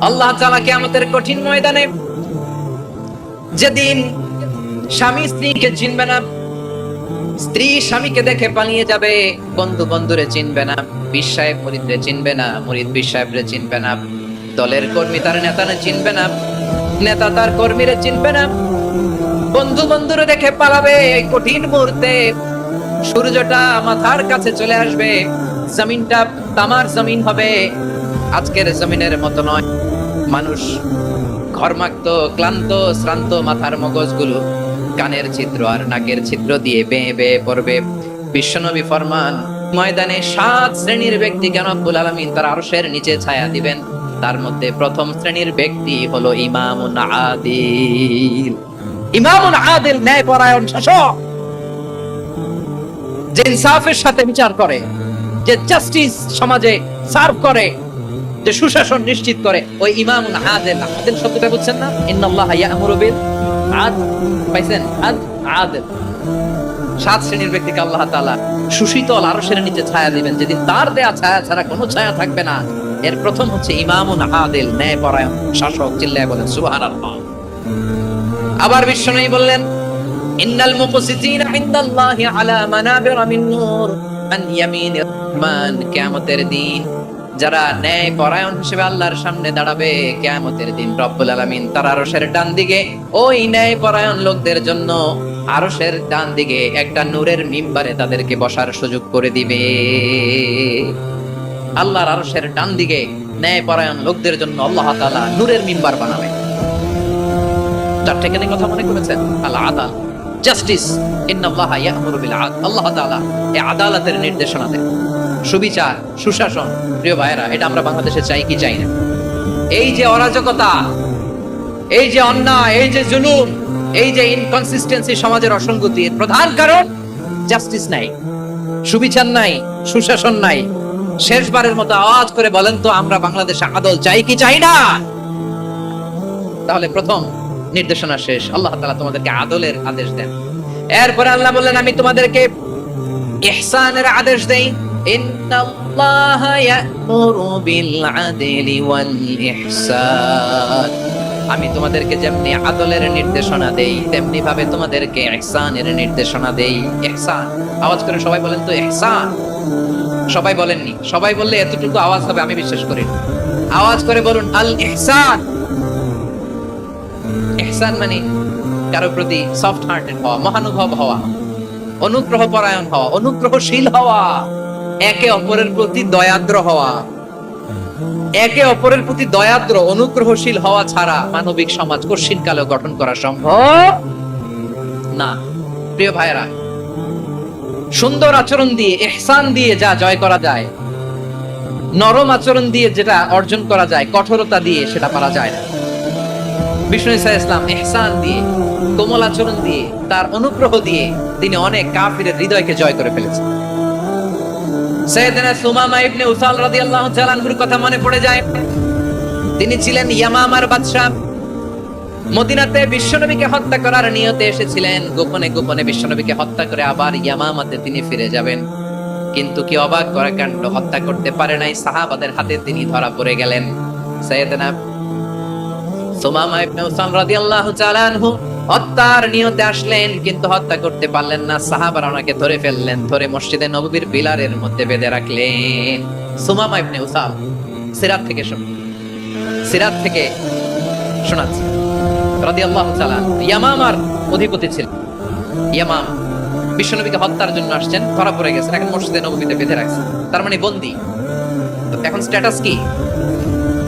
আল্লাহ তাআলা কিয়ামতের কঠিন ময়দানে যেদিন স্বামী স্ত্রীকে চিনবে না, স্ত্রী স্বামীকে দেখে পালিয়ে যাবে, বন্ধু বন্ধুরে চিনবে না, পীর সাহেব মুরিদরে চিনবে না, মুরিদ পীর সাহেবরে চিনবে না, দলের কর্মী তার নেতারে চিনবে না, নেতা তার কর্মীরে চিনবে না, বন্ধু বন্ধুরে দেখে পালাবে। এই কঠিন মুহূর্তে সূর্যটা মাথার কাছে চলে আসবে, জমিনটা তামার জমিন হবে, আজকের জমিনের মতো নয়। মানুষ ঘর্মাক্ত, ক্লান্ত, শ্রান্ত মাথার মগজগুলো কানের ছিদ্র আর নাকের ছিদ্র দিয়ে বেয়ে বেয়ে পড়বে। বিশ্বনবী ফরমান, ময়দানে 7 শ্রেণীর ব্যক্তিকে রব্বুল আলামিন তার আরশের নিচে ছায়া দিবেন। তার মধ্যে প্রথম শ্রেণীর ব্যক্তি হলো ইমামুন আদিল। ইমামুন আদিল, ন্যায়পরায়ণ শাসক, যে ইনসাফের সাথে বিচার করে, যে জাস্টিস সমাজে সার্ভ করে, যে সুশাসন নিশ্চিত করে, ওই ইমামুন আদিল। আদিল শব্দটা বুঝছেন না? ইন্নাল্লাহা ইয়া'মুরু বিল আদল, পাইছেন? আদিল। 7 শ্রেণীর ব্যক্তিকে আল্লাহ তাআলা সুশীতল আরশের নিচে ছায়া দিবেন, যেদিন তার দেয়া ছায়া ছাড়া কোনো ছায়া থাকবে না। এর প্রথম হচ্ছে ইমামুন আদিল, ন্যায়পরায়ণ শাসক। চিল্লায় বলেন সুবহানাল্লাহ। আবার বিশ্বনবী বললেন, ইন্নাল মুকসিতিনা ইনদাল্লাহি আলা মানাবির মিন নূর আন ইয়ামিনির রহমান। কিয়ামতের দিন যারা ন্যায় পরায়ণ হিসেবে আল্লাহর সামনে দাঁড়াবে, কিয়ামতের দিন রব্বুল আলামিন তার আরশের ডান দিকে ওই ন্যায় পরায়ণ লোকদের জন্য আরশের ডান দিকে একটা নূরের মিম্বারে তাদেরকে বসার সুযোগ করে দিবে। আল্লাহর আরশের ডান দিকে ন্যায় পরায়ণ লোকদের জন্য আল্লাহ তাআলা নূরের মিম্বার বানাবে। চারটি এখানে কথা মনে করেছেন? আল আদাল, জাস্টিস। ইন্নাল্লাহা ইয়া'মুরু বিল আদল। আল্লাহ তাআলা এই আদালতের নির্দেশনা দেন, সুবিচার, সুশাসন। প্রিয় ভাইরা, এটা আমরা বাংলাদেশে চাই কি চাই না? এই যে অরাজকতা, এই যে অন্যায়, এই যে জুলুম, এই যে ইনকনসিস্টেন্সি, সমাজের অসঙ্গতি, এর প্রধান কারণ জাস্টিস নাই, সুবিচার নাই, সুশাসন নাই। শেষবারের মতো আওয়াজ করে বলেন তো, আমরা বাংলাদেশে আদল চাই কি চাই না? তাহলে প্রথম নির্দেশনা শেষ, আল্লাহ তাআলা তোমাদেরকে আদলের আদেশ দেন। এরপরে আল্লাহ বললেন, আমি তোমাদেরকে ইহসানের আদেশ দেই। ইন্নাল্লাহা ইয়া'মুরু বিল আদলি ওয়াল ইহসান। আমি তোমাদেরকে যেমনি আদলের নির্দেশনা দেই, তেমনি ভাবে তোমাদেরকে ইহসানের নির্দেশনা দেই। ইহসান, আওয়াজ করে সবাই বলেন তো ইহসান। সবাই বলেননি, সবাই বললে এতটুকু আওয়াজ হবে আমি বিশ্বাস করি। আওয়াজ করে বলুন আল ইহসান। ইহসান মানে কারো প্রতি সফট হার্টেড হওয়া, মহানুভব হওয়া, অনুগ্রহ পরায়ণ হওয়া, অনুগ্রহশীল হওয়া, একে অপরের প্রতি দয়াদ্র হওয়া। একে অপরের প্রতি দয়াদ্র, অনুগ্রহশীল হওয়া ছাড়া মানবিক সমাজ কঠিন কালেও গঠন করা সম্ভব না। প্রিয় ভাইরা, সুন্দর আচরণ দিয়ে, ইহসান দিয়ে যা জয় করা যায়, নরম আচরণ দিয়ে যেটা অর্জন করা যায়, কঠোরতা দিয়ে সেটা পারা যায় না। বিষ্ণু ইসলাম ইহসান দিয়ে, কোমল আচরণ দিয়ে, তার অনুগ্রহ দিয়ে তিনি অনেক কাফিরের হৃদয়কে জয় করে ফেলেছেন। সাইয়েদনা সুমামা ইবনে উসাল রাদিয়াল্লাহু তাআলা আনহুর কথা মনে পড়ে যায়। তিনি ছিলেন ইয়ামামার বাদশা। মদিনাতে বিশ্বনবীকে হত্যা করার নিয়তে এসেছিলেন। গোপনে গোপনে বিশ্বনবীকে হত্যা করে আবার ইয়ামামাতে তিনি ফিরে যাবেন। কিন্তু কি অবাক করা কাণ্ড, হত্যা করতে পারে নাই, সাহাবাদের হাতে তিনি ধরা পড়ে গেলেন। সাইয়েদনা সুমামা ইবনে উসাল রাদিয়াল্লাহু তাআলা আনহু হত্যার নিয়তে আসলেন, কিন্তু হত্যা করতে পারলেন না। সাহাবারা ওনাকে ধরে ফেললেন, ধরে মসজিদে নববীর পিলারের মধ্যে বেঁধে রাখলেন। সুমামা ইবনে উসাল, সিরাত থেকে শোনাচ্ছি রাদিয়াল্লাহু তাআলা। ইয়ামামার অধিপতি ছিলেন। ইয়ামাম বিশ্বনবীকে হত্যার জন্য আসছেন, ধরা পড়ে গেছেন, এখন মসজিদে নববীতে বেঁধে রাখছেন, তার মানে বন্দী। এখন স্ট্যাটাস কি?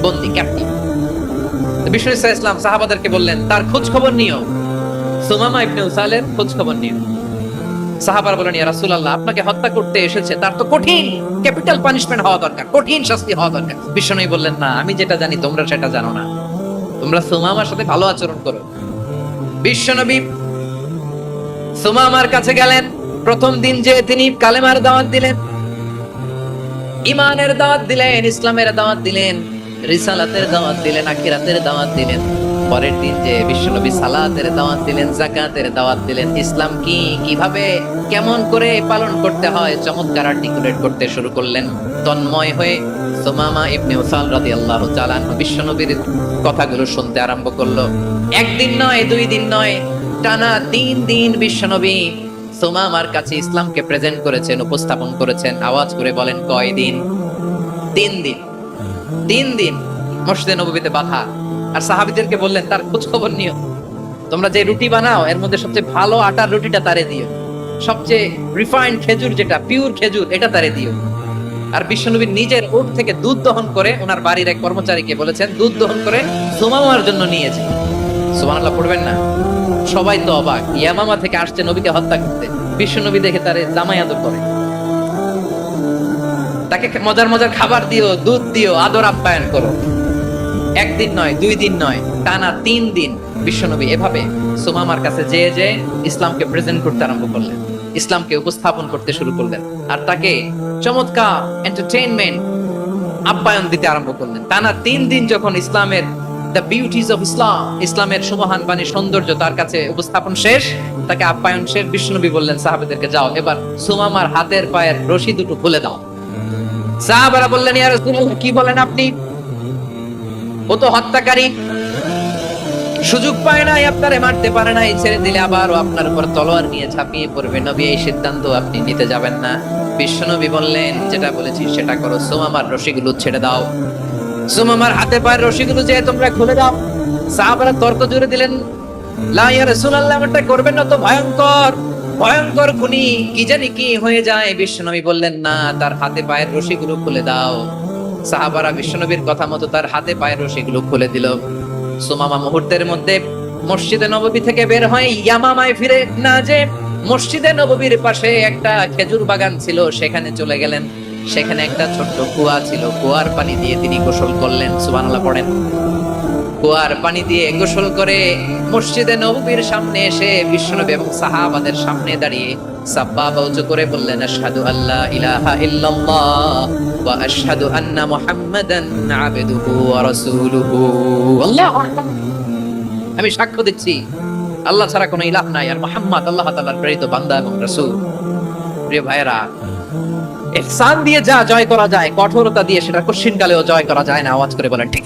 বন্দী, ক্যাপ্টিভ। বিষ্ণু ইসলাম সাহাবাদেরকে বললেন, তার খোঁজ খবর নিও, সুমামা ইবনে উসালের খোঁজ খবর নিও। সাহাবারা বলেন, ইয়া রাসূলুল্লাহ, আপনাকে হত্যা করতে এসেছে, তার তো কঠিন ক্যাপিটাল পানিশমেন্ট হওয়া দরকার, কঠিন শাস্তি হওয়া দরকার। বিশ্বনবী বললেন, না, আমি যেটা জানি তোমরা সেটা জানো না, তোমরা সুমামার সাথে ভালো আচরণ করো। বিশ্বনবী সুমামার কাছে গেলেন। প্রথম দিন যে তিনি কালেমার দাওয়াত দিলেন, ঈমানের দাওয়াত দিলেন, ইসলামের দাওয়াত দিলেন, রিসালাতের দাওয়াত দিলেন, আখিরাতের দাওয়াত দিলেন। পরের দিন যে বিশ্বনবী সালাতের দাওয়াত দিলেন, যাকাতের দাওয়াত দিলেন, ইসলাম কি, কিভাবে, কেমন করে পালন করতে হয় চমৎকার আর্টিকুলেট করতে শুরু করলেন। তন্ময় হয়ে সুমামা ইবনে উসাল রাদিয়াল্লাহু তাআলা আনহু বিশ্বনবীর কথাগুলো শুনতে আরম্ভ করলো। একদিন নয়, 2 দিন নয়, টানা 3 দিন বিশ্বনবী সুমামার কাছে ইসলামকে প্রেজেন্ট করেছেন, উপস্থাপন করেছেন। আওয়াজ করে বলেন, কয় দিন? 3 দিন। 3 দিন মসজিদে নববীতে বাধা। আর সাহাবীদেরকে বললেন, তার খোঁজ খবর নিও, তোমরা যে রুটি বানাও এর মধ্যে সবচেয়ে ভালো আটার রুটিটা তারে দিও, সবচেয়ে রিফাইন্ড খেজুর, যেটা পিওর খেজুর, এটা তারে দিও। আর বিশ্বনবী নিজের উট থেকে দুধ দহন করে ওনার বাড়ির এক কর্মচারীকে বলেছেন দুধ দহন করে সুমামার জন্য নিয়েছে। সুবহানাল্লাহ পড়বেন না? সবাই তো অবাক, ইয়ামামা থেকে আসছে নবীকে হত্যা করতে, বিশ্বনবী দেখে তারে জামাই আদর করে, তাকে মজার মজার খাবার দিও, দুধ দিও, আদর আপ্যায়ন করো। একদিন নয়, 2 দিন নয়, টানা 3 দিন বিশ্বনবী এভাবে সুমামার কাছে যেয়ে যে ইসলামকে প্রেজেন্ট করতে আরম্ভ করলেন, ইসলামকে উপস্থাপন করতে শুরু করলেন, আর তাকে চমৎকার এন্টারটেইনমেন্ট আপ্যায়ন দিতে আরম্ভ করলেন। টানা 3 দিন যখন ইসলামের দ্য বিউটিজ অফ ইসলাম, ইসলামের সুমহান বাণী, সৌন্দর্য তার কাছে উপস্থাপন শেষ, তাকে আপ্যায়ন শেষ, বিশ্বনবী বললেন সাহাবাদেরকে, যাও এবার সুমামার হাতের পায়ের রশি দুটো খুলে দাও। সাহাবারা বললেন, ইয়া রাসূলুল্লাহ, কি বলেন আপনি? ও তো হত্যাকারী, সুযোগ পায় নাই, আপনারে মারতে পারে নাই, ছেড়ে দিলে আবার আপনার উপর তলোয়ার নিয়ে ঝাঁপিয়ে পড়বে। নবী, এই সিদ্ধান্ত আপনি নিতে যাবেন না। বিশ্বনবী বললেন, যেটা বলেছি সেটা করো, সুমামার রশিগুলো ছেড়ে দাও, সুমামার হাতে পায়ের রশিগুলো যে তোমরা খুলে দাও। সাহাবারা তর্ক জুড়ে দিলেন, লা ইয়া রাসূলুল্লাহ, এমনটা করবেন না, তো ভয়ঙ্কর, ভয়ঙ্কর খুনি, কি জানি কি হয়ে যায়। বিশ্বনবী বললেন, না, তার হাতে পায়ের রশিগুলো খুলে দাও। সাহাবারা বিশ্বনবীর কথা মতো তার হাতে পায়ের রশিগুলো খুলে দিল। সুমামা মুহূর্তের মধ্যে মসজিদে নববী থেকে বের হয়, ইয়ামামায় ফিরে না যে মসজিদে নববীর পাশে একটা খেজুর বাগান ছিল, সেখানে চলে গেলেন। সেখানে একটা ছোট্ট কুয়া ছিল, কুয়ার পানি দিয়ে তিনি গোসল করলেন। সুবহানাল্লাহ পড়েন। কুয়ার পানি দিয়ে গোসল করে মসজিদে নববীর সামনে এসে বিশ্বনবী এবং সাহাবাদের সামনে দাঁড়িয়ে সাব্বাবা উঁচু করে বললেন, আশহাদু আল্লা ইলাহা ইল্লাল্লাহ ওয়া আশহাদু আন্না মুহাম্মাদান আবদুহু ওয়া রাসূলুহু। আল্লাহু আকবার। আমি সাক্ষ্য দিচ্ছি আল্লাহ ছাড়া কোনো ইলাহ নাই, আর মুহাম্মদ আল্লাহ তাআলার প্রেরিত বান্দা এবং রাসূল। প্রিয় ভাইরা, ইহসান দিয়ে যা জয় করা যায়, কঠোরতা দিয়ে সেটা কঠিনকালেও জয় করা যায় না। আওয়াজ করে বলেন, ঠিক।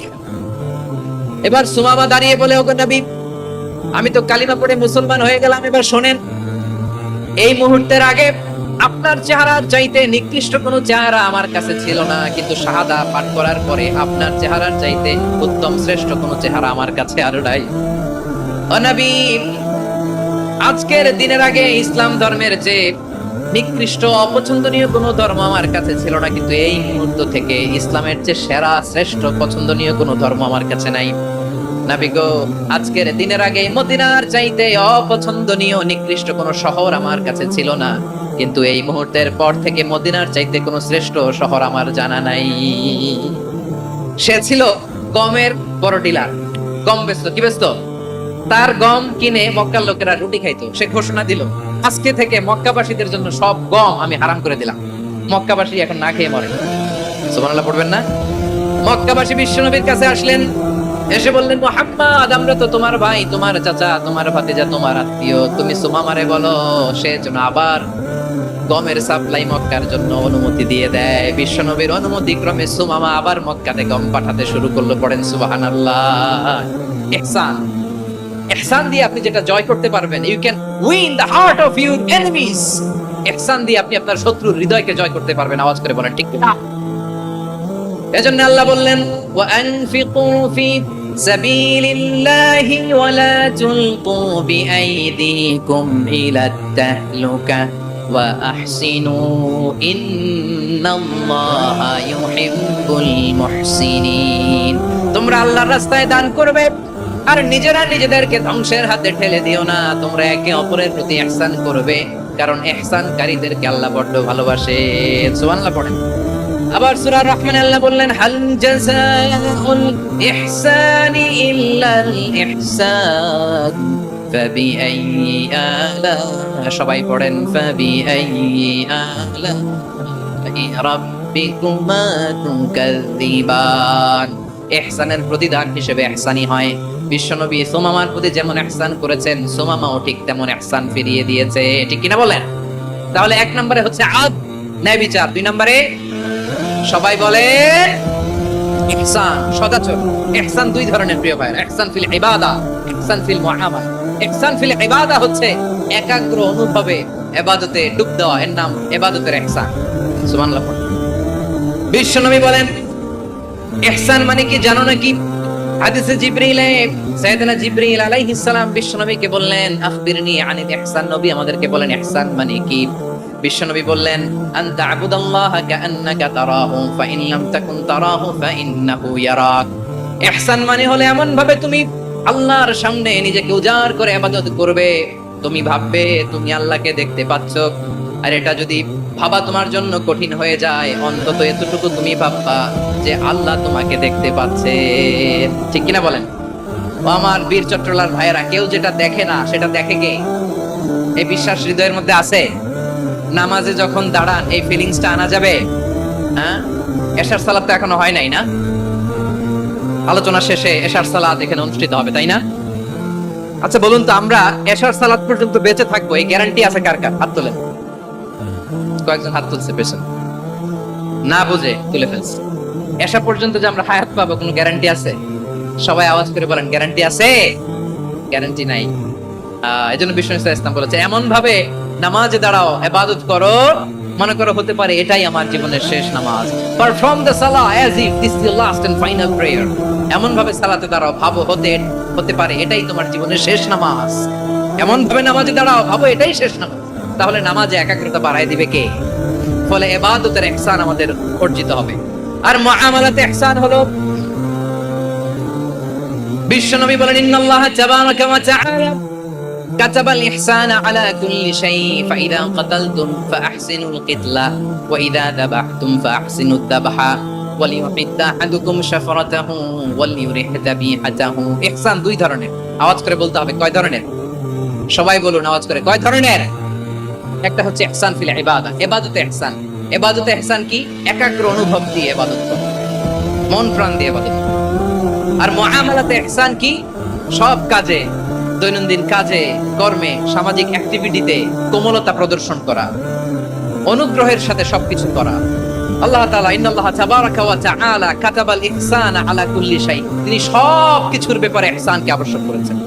এবার সুমামা দাঁড়িয়ে বলে, ওগো নবী, আমি তো কালিমা পড়ে মুসলমান হয়ে গেলাম, এবার শোনেন, এই মুহূর্তের আগে আপনার চেহারার চাইতে নিকৃষ্ট কোনো চেহারা আমার কাছে ছিল না, কিন্তু শাহাদা পাঠ করার পরে আপনার চেহারার চাইতে উত্তম শ্রেষ্ঠ কোনো চেহারা আমার কাছে আর নাই। ও নবী, আজকের দিনের আগে ইসলাম ধর্মের যে নিকৃষ্ট অপছন্দনীয় কোনো ধর্ম আমার কাছে ছিল না, কিন্তু এই মুহূর্ত থেকে ইসলামের যে সেরা শ্রেষ্ঠ পছন্দনীয় কোনো ধর্ম আমার কাছে নাই। নবী গো, আজকের দিনের আগে মদিনার চাইতে অপছন্দনীয় নিকৃষ্ট কোনো শহর আমার কাছে ছিল না, কিন্তু এই মুহূর্তের পর থেকে মদিনার চাইতে কোনো শ্রেষ্ঠ শহর আমার জানা নাই। সে ছিল গমের বড় ডিলার, গম বেচতো। কি বেচতো? তার গম কিনে মক্কার লোকেরা রুটি খাইতো। সে ঘোষণা দিল, আজকে থেকে মক্কাবাসীদের জন্য সব গম আমি হারাম করে দিলাম, মক্কাবাসী এখন না খেয়ে মরে। সুবহানাল্লাহ পড়বেন না? মক্কাবাসী বিশ্বনবীর কাছে আসলেন, এসে বললেন, মুহাম্মদ, আমরা তো তোমার ভাই, তোমার চাচা, তোমার ভাতিজা, তোমার আত্মীয়, তুমি সুমামারে বলো সে যেন আবার গমের সাপ্লাই মক্কার জন্য অনুমতি দিয়ে দেয়। বিশ্বনবীর অনুমতি ক্রমে সুমামা আবার মক্কাতে গম পাঠাতে শুরু করলো। পড়েন সুবহানাল্লাহ। ইহসান, ইহসান দিয়ে আপনি যেটা জয় করতে পারবেন, you can win the heart of your enemies. ইহসান দিয়ে আপনি আপনার শত্রুর হৃদয়কে জয় করতে পারবেন। আওয়াজ করে বলেন, ঠিক না? এজন্য আল্লাহ বললেন, ওয়া আনফিকু ফি সাবিলিল্লাহি ওয়া লা তুলকু বিআইদিকুম ইলাত তাহলুকা ওয়া আহসিনু ইন্নাল্লাহা ইউহিব্বুল মুহসিনিন। তোমরা আল্লাহর রাস্তায় দান করবে আর নিজেরা নিজেদেরকে ধ্বংসের হাতে ঠেলে দিও না। তোমরা একে অপরের প্রতি ইহসান করবে, কারণ ইহসানকারীদেরকে আল্লাহ বড় ভালোবাসে। সুবহানাল্লাহ পড়েন। আবার সূরা রহমান আল্লাহ বললেন, হাল জাযাউল ইহসানি ইল্লাল ইহসান ফাবিআইয়ি আলা, সবাই পড়েন, ফাবিআইয়ি আলা রাব্বিকুমা তুকাযযিবান। ইহসানের প্রতিদান হিসেবে ইহসানি হয়। বিশ্বনবী সুমামার প্রতি যেমন ইহসান করেছেন, সুমামাও ঠিক তেমন ইহসান ফিরিয়ে দিয়েছে। ঠিক কিনা বলেন? তাহলে এক নম্বরে হচ্ছে আদ, ন্যায় বিচার। দুই নম্বরে সবাই বলে ইহসান, সদাচরণ। ইহসান দুই ধরনের প্রিয় ভাই, ইহসান ফিল ইবাদা, ইহসান ফিল মুআমালা। ইহসান ফিল ইবাদা হচ্ছে একাগ্র অনুভবে ইবাদতে ডুব দেওয়া, এর নাম ইবাদতের ইহসান। সুবহানাল্লাহ। বিশ্বনবী বলেন ইহসান মানে কি জানো নাকি? হাদিসে জিবরিলে সাইয়েদনা জিবরিল আলাইহিস সালাম বিশ্বনবীকে বললেন আখবিরনি আনিল ইহসান। নবী আমাদেরকে বলেন ইহসান মানে কি? বিশ্বনবী বললেন আনতা আবুদাল্লাহ কাআন্নাকা তারাহু ফাইন লাম তাকুন তারাহু ফাইন্নাহু ইয়ারাক। ইহসান মানে হলো এমন ভাবে তুমি আল্লাহর সামনে নিজেকে উজাড় করে ইবাদত করবে, তুমি ভাববে তুমি আল্লাহকে দেখতে পাচ্ছ। আর এটা যদি ভাবা তোমার জন্য কঠিন হয়ে যায়, অন্তত এতটুকু তুমি ভাববা যে আল্লাহ তোমাকে দেখতে পাচ্ছে। ঠিক কিনা বলেন? ও আমার বীর চট্টলার ভাইয়েরা, কেউ যেটা দেখে না সেটা দেখে কে? এই বিশ্বাস হৃদয়ের মধ্যে আছে? নামাজে যখন দাঁড়ান এই ফিলিংসটা আনা যাবে? হ্যাঁ, এশার সালাত তো এখনো হয় নাই না? আলোচনা শেষে এশার সালাত এখানে অনুষ্ঠিত হবে, তাই না? আচ্ছা বলুন তো, আমরা এশার সালাত পর্যন্ত বেঁচে থাকবো এই গ্যারান্টি আছে কার কার? হাত তোলেন। কয়েকজন হাত তুলছে পেছনে, না বুঝে তুলে ফেলছে। এশা পর্যন্ত যে আমরা হায়াত পাবো কোনো গ্যারান্টি আছে? সবাই আওয়াজ করে বলেন গ্যারান্টি আছে? গ্যারান্টি নাই। এজন্য বিষ্ণু ইসলাম বলেছে এমন ভাবে নামাজে দাঁড়াও, ইবাদত করো, মনে করো হতে পারে এটাই আমার জীবনের শেষ নামাজ। Perform the salah as if this is the last and final prayer. এমন ভাবে সালাতে দাঁড়াও, ভাবো হতে পারে এটাই তোমার জীবনের শেষ নামাজ। এমন ভাবে নামাজে দাঁড়াও, ভাবো এটাই শেষ নামাজ। তাহলে নামাজে একাগ্রতা বাড়ায় দিবে কে? ফলে ইবাদতের ইহসান আমাদের অর্জিত হবে। আর মুআমালাতে ইহসান হলো, বিশ্বনবী বলেন ইন্নাল্লাহা তাবারাকা ওয়া তাআলা কাতাবাল ইহসানা আলা কুল্লি শাই ফাইদা কাতালতুম ফাআহসিনুল কিতলা ওয়া ইযা যাবাহতুম ফাআহসিনুদ যাবহা ওয়ালিউহিদ্দা আহাদুকুম শাফরাতাহু ওয়ালিউরিহ যাবিহাতাহু। ইহসান দুই ধরনের। আওয়াজ করে বলতে হবে কয় ধরনের? সবাই বলুন আওয়াজ করে, কয় ধরনের? একটা হচ্ছে ইহসান ফিল ইবাদা, ইবাদতে ইহসান। ইবাদতে ইহসান কি? একাগ্র অনুভব দিয়ে ইবাদত করা, মন প্রাণ দিয়ে ইবাদত করা। আর মুআমালাতে ইহসান কি? সব কাজে, দৈনন্দিন কাজে, কর্মে, সামাজিক অ্যাক্টিভিটিতে কোমলতা প্রদর্শন করা, অনুগ্রহের সাথে সবকিছু করা। আল্লাহ তাআলা ইন্নাল্লাহা তাবারাকা ওয়া তাআলা কাতাবাল ইহসানা আলা কুল্লি শাই, তিনি সবকিছুর ব্যাপারে ইহসানকে আবশ্যক করেছেন।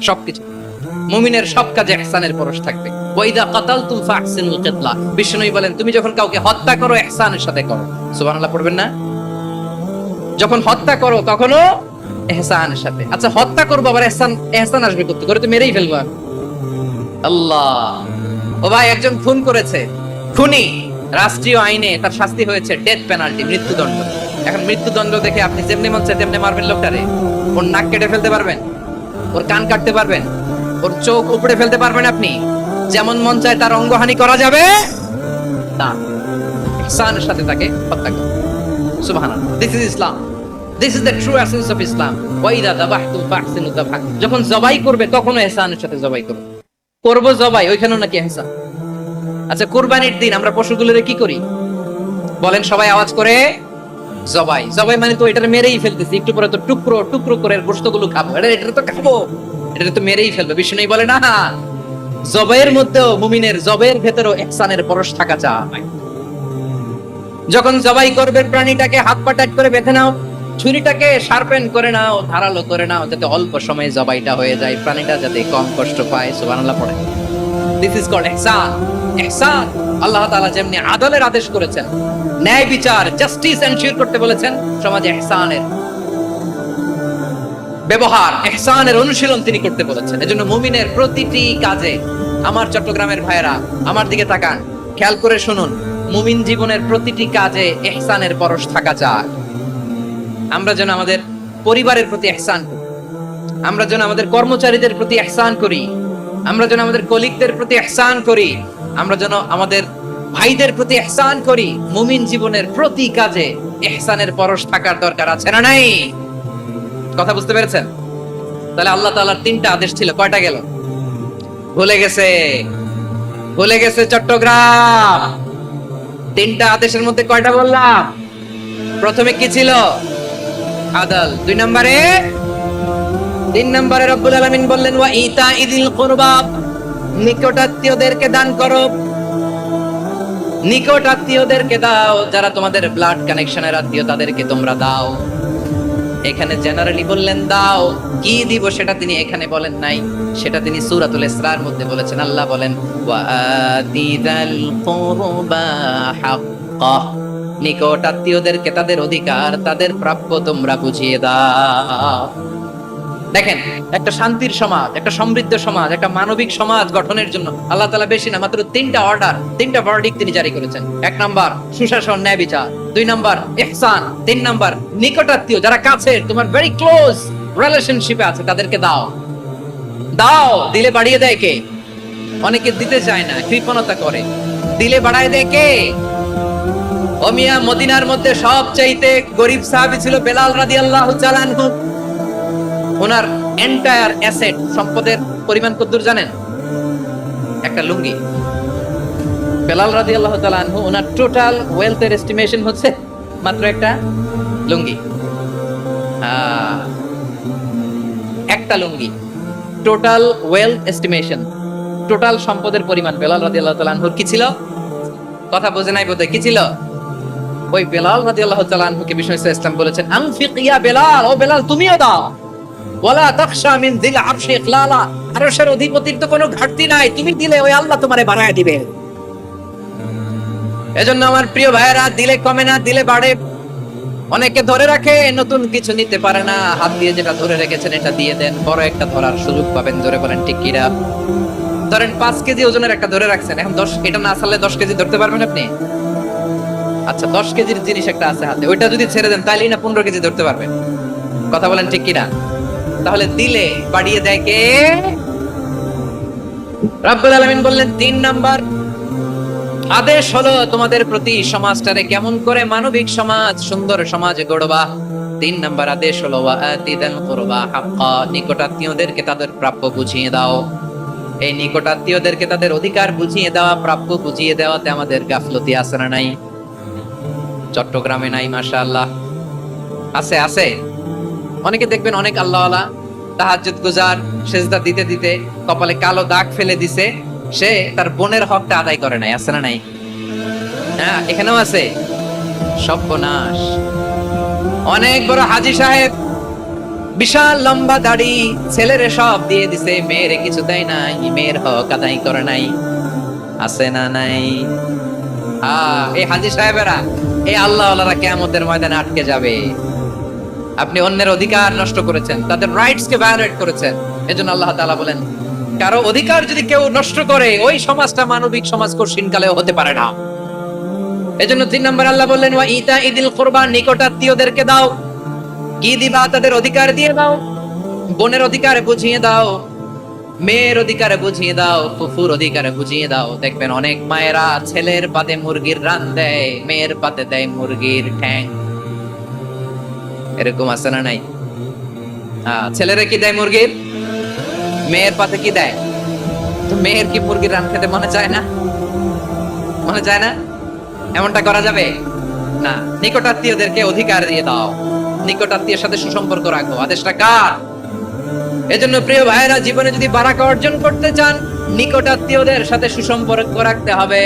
সবকিছু, মুমিনের সব কাজে ইহসানের পরশ থাকবে। ওয়া ইযা কাতালতুম ফাহসিনুল কিতলা, বিষ্ণুই বলেন তুমি যখন কাউকে হত্যা করো ইহসানের সাথে করো। সুবহানাল্লাহ পড়বেন না? যখন হত্যা করো তখনও ইহসানের সাথে। আচ্ছা হত্যা করবো আবার ইহসান আসবে করতে করে, তো মেরেই ফেলবো। আল্লাহ, ও ভাই একজন খুন করেছে, খুনি, রাষ্ট্রীয় আইনে তার শাস্তি হয়েছে ডেথ পেনাল্টি, মৃত্যুদণ্ড। এখন মৃত্যুদণ্ড দেখে আপনি যেমনি মন চায় তেমনি মারবেন লোকটারে? ওর নাক কেটে ফেলতে পারবেন? ওর কান কাটতে পারবেন? ওর চোখ উপড়ে ফেলতে পারবেন আপনি? যেমন মন চায় তার অঙ্গহানি করা যাবে না, ইহসানের সাথে তাকে হত্যা করবে। সুবহানাল্লাহ, this is Islam, this is the true essence of Islam. ওয়া ইযা যাবাহতুম ফাহসিনু যাবহা, যখন জবাই করবে তখনও ইহসানের সাথে জবাই করবে। করব জবাই, ওইখানেও নাকি ইহসান। আচ্ছা কুরবানির দিন আমরা পশুগুলোরে কি করি বলেন সবাই আওয়াজ করে? জবাই। জবাই মানে তো এটারে মেরেই ফেলতেছি, একটু পরে তো টুকরো টুকরো করে গোশতগুলো খাবো, এটা তো খাবো, এটা তো মেরেই ফেলবে। বিষ্ণু বলে না, জবাইয়ের মধ্যেও, মুমিনের জবাইয়ের ভেতরেও ইহসানের পরশ থাকা চাই। যখন জবাই করবে প্রাণীটাকে হাত পা টাইট করে বেঁধে নাও, ছুরিটাকে শার্পেন করে নাও, ধারালো করে নাও, যাতে অল্প সময়ে জবাইটা হয়ে যায়, প্রাণীটা যাতে কম কষ্ট পায়। সুবহানাল্লাহ পড়ে। দিস ইজ কল্ড ইহসান। ইহসান, আল্লাহ তাআলা যেমনি আদলের আদেশ করেছেন, ন্যায় বিচার, জাস্টিস এনশিওর করতে বলেছেন, সমাজে ইহসানের ব্যবহার, ইহসানের অনুশীলন তিনি করতে বলেছেন। এজন্য মুমিনের প্রতিটি কাজে, আমার চট্টগ্রামের ভাইয়েরা আমার দিকে তাকান, খেয়াল করে শুনুন, মুমিন জীবনের প্রতিটি কাজে ইহসানের পরশ থাকা চাই। আমরা যেন আমাদের পরিবারের প্রতি ইহসান করি, আমরা যেন আমাদের কর্মচারীদের প্রতি ইহসান করি, আমরা যেন আমাদের কলিগদের প্রতি ইহসান করি, আমরা যেন আমাদের ভাইদের প্রতি ইহসান করি। মুমিন জীবনের প্রতি কাজে ইহসানের পরশ থাকার দরকার আছে না নাই? কথা বুঝতে পেরেছেন? তাহলে আল্লাহ তাআলার তিনটা আদেশ ছিল, কয়টা গেল? ভুলে গেছে চট্টগ্রাম। তিনটা আদেশের মধ্যে কয়টা বললাম? প্রথমে কি ছিল? আদল। 2 নম্বরে 3 নম্বরে রব্বুল আলামিন বললেন ওয়া ইতাইযিল কুরবা, নিকটাত্মীয়দেরকে দান করো। নিকট আত্মীয়দেরকে দাও, যারা তোমাদের ব্লাড কানেকশনের আত্মীয় তাদেরকে তোমরা দাও। এখানে জেনারেলি বললেন দাও, কি দিব সেটা তিনি এখানে বলেন নাই, সেটা তিনি সূরাতুল ইসরার মধ্যে বলেছেন। আল্লাহ বলেন ওয়া আতিযাল কুরবা হাক্কাহ, নিকট আত্মীয়দেরকে তাদের অধিকার, তাদের প্রাপ্য তোমরা বুঝিয়ে দাও। দেখেন, একটা শান্তির সমাজ, একটা সমৃদ্ধ সমাজ, একটা মানবিক সমাজ গঠনের জন্য আল্লাহ তাআলা বেশি না, মাত্র 3টা অর্ডার, 3টা ভার্ডিক্ট তিনি জারি করেছেন। 1 নাম্বার সুশাসন, ন্যায় বিচার। 2 নাম্বার ইহসান। 3 নাম্বার নিকটাত্মীয়, যারা কাছে তোমার ভেরি ক্লোজ রিলেশনশিপে আছে তাদেরকে দাও। দাও, দিলে বাড়িয়ে দেয় কে? অনেকে দিতে চায় না, কৃপণতা করে। দিলে বাড়ায় দেয় কে? ও মিয়া, মদিনার মধ্যে সবচাইতে গরিব সাহাবী ছিল বেলাল রাদিয়াল্লাহু তাআলা আনহু। ওনার এন্টায়ার অ্যাসেট, সম্পদের পরিমাণ কতদূর জানেন? একটা লুঙ্গি। বেলাল রাদিয়াল্লাহু তাআলা আনহু, ওনার টোটাল ওয়েলথের এস্টিমেশন হচ্ছে মাত্র একটা লুঙ্গি। একটা লুঙ্গি, টোটাল ওয়েলথ এস্টিমেশন, টোটাল সম্পদের পরিমাণ বেলাল রাদিয়াল্লাহু তাআলা আনহুর কি ছিল? কথা বোঝে নাই বোধহয়। কি ছিল? ওই বেলাল রাদিয়াল্লাহু তাআলা আনহুকে বিষ্ণু ইসলাম বলেছেন আনফিক ইয়া বেলাল, ও বেলাল তুমিও দাও। ওয়ালা তাখশা মিন যিল আরশি ইখলালা, আরশের অধিপতির তো কোনো ঘাটতি নাই, তুমি দিলে ওই আল্লাহ তোমারে বাড়ায় দিবে। এজন্য আমার প্রিয় ভাইয়েরা, দিলে কমে না, দিলে বাড়ে। অনেকে ধরে রাখে, নতুন কিছু নিতে পারে না, হাত দিয়ে যেটা ধরে রেখেছেন এটা দিয়ে দেন, বড় একটা ধরার সুযোগ পাবেন। ধরে বলেন ঠিক কিনা? ধরেন 5 কেজি ওজনের একটা ধরে রাখছেন, এখন 10, এটা না ছাড়লে 10 কেজি ধরতে পারবেন আপনি? আচ্ছা, 10 কেজির জিনিস একটা আছে হাতে, ওইটা যদি ছেড়ে দেন তাইলেই না 15 কেজি ধরতে পারবেন। কথা বলেন ঠিক কিনা? তাহলে দিলে বাড়িয়ে দেয় কে? রব্বুল আলামিন বললেন 3 নাম্বার আদেশ হলো তোমাদের প্রতি সমাজটারে কেমন করে মানবিক সমাজ, সুন্দর সমাজ গড়বা। 3 নাম্বার আদেশ হলো ওয়া আতিদাল কুরবা হাক্কা, নিকটাত্মীয়দেরকে তাদের প্রাপ্য বুঝিয়ে দাও। এই নিকটাত্মীয়দেরকে তাদের অধিকার বুঝিয়ে দেওয়া, প্রাপ্য বুঝিয়ে দেওয়াতে আমাদের গাফলতি আছে না নাই? চট্টগ্রামে নাই? মাশাআল্লাহ আছে, আছে। অনেকে দেখবেন অনেক আল্লাহওয়ালা, তাহাজ্জুদ গুজার, সেজদা দিতে দিতে কপালে কালো দাগ ফেলে দিছে, সে তার বোনের হকটা আদায় করে নাই। আছে না নাই? হ্যাঁ, এখানেও আছে। সর্বনাশ। অনেক বড় হাজী সাহেব, বিশাল লম্বা দাড়ি, ছেলেরে সব দিয়ে দিছে, মেয়েরে কিছু দেয় নাই, মেয়ের হক আদায় করে নাই। আছে না নাই? এই হাজী সাহেবেরা, এই আল্লাহওয়ালারা কিয়ামতের ময়দানে আটকে যাবে। আপনি অন্যের অধিকার নষ্ট করেছেন, তাদের রাইটস কে ভায়োলেট করেছেন। এজন্য আল্লাহ তাআলা বলেন, কারো অধিকার যদি কেউ নষ্ট করে, ওই সমাজটা মানবিক সমাজ কঠিন কালেও হতে পারে না। এজন্য 3 নম্বর আল্লাহ বললেন ওয়া ইতাইদিল কুরবা, নিকটাত্মীয়দেরকে দাও। কি দিবা? তাদের অধিকার দিয়ে দাও। বোনের অধিকার বুঝিয়ে দাও, মেয়ের অধিকার বুঝিয়ে দাও, ফুফুর অধিকার বুঝিয়ে দাও। দেখবেন অনেক মায়েরা ছেলের পাতে মুরগির রান দেয়, মেয়ের পাতে দেয় মুরগির ঠ্যাং। এরকম আছে না নাই? ছেলেরা কি দেয়? মুরগির। মেয়ের পাতে কি দেয়? তো মেয়ের কি মুরগির রান খেতে মনে চায় না? মনে চায় না? এমনটা করা যাবে না। নিকটাত্মীয়দেরকে অধিকার দিয়ে দাও, নিকটাত্মীয়ের সাথে সুসম্পর্ক রাখো। আদেশটা কার? এজন্য প্রিয় ভাইয়েরা, জীবনে যদি বারাকা অর্জন করতে চান, নিকটাত্মীয়দের সাথে সুসম্পর্ক রাখতে হবে,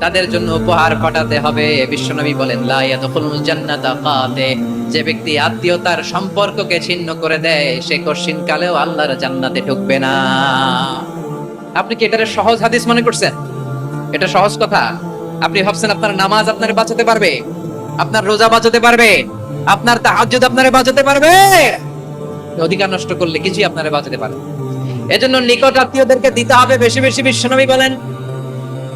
তাদের জন্য উপহার পাঠাতে হবে। বিশ্বনবী বলেন লা ইয়াদখুলুল জান্নাতা কাতে, যে ব্যক্তি আত্মীয়তার সম্পর্ককে ছিন্ন করে দেয়, সে কঠিন কালেও আল্লাহর জান্নাতে ঢুকবে না। আপনি কি এটারে সহজ হাদিস মনে করছেন? এটা সহজ কথা? আপনি ভাবছেন আপনার নামাজ আপনারে বাঁচাতে পারবে? আপনার রোজা বাঁচাতে পারবে? আপনার তাহাজ্জুদ আপনারে বাঁচাতে পারবে? অধিকার নষ্ট করলে কিছুই আপনারে বাঁচাতে পারবে। এজন্য নিকট আত্মীয়দেরকে দিতে হবে বেশি বেশি। বিশ্বনবী বলেন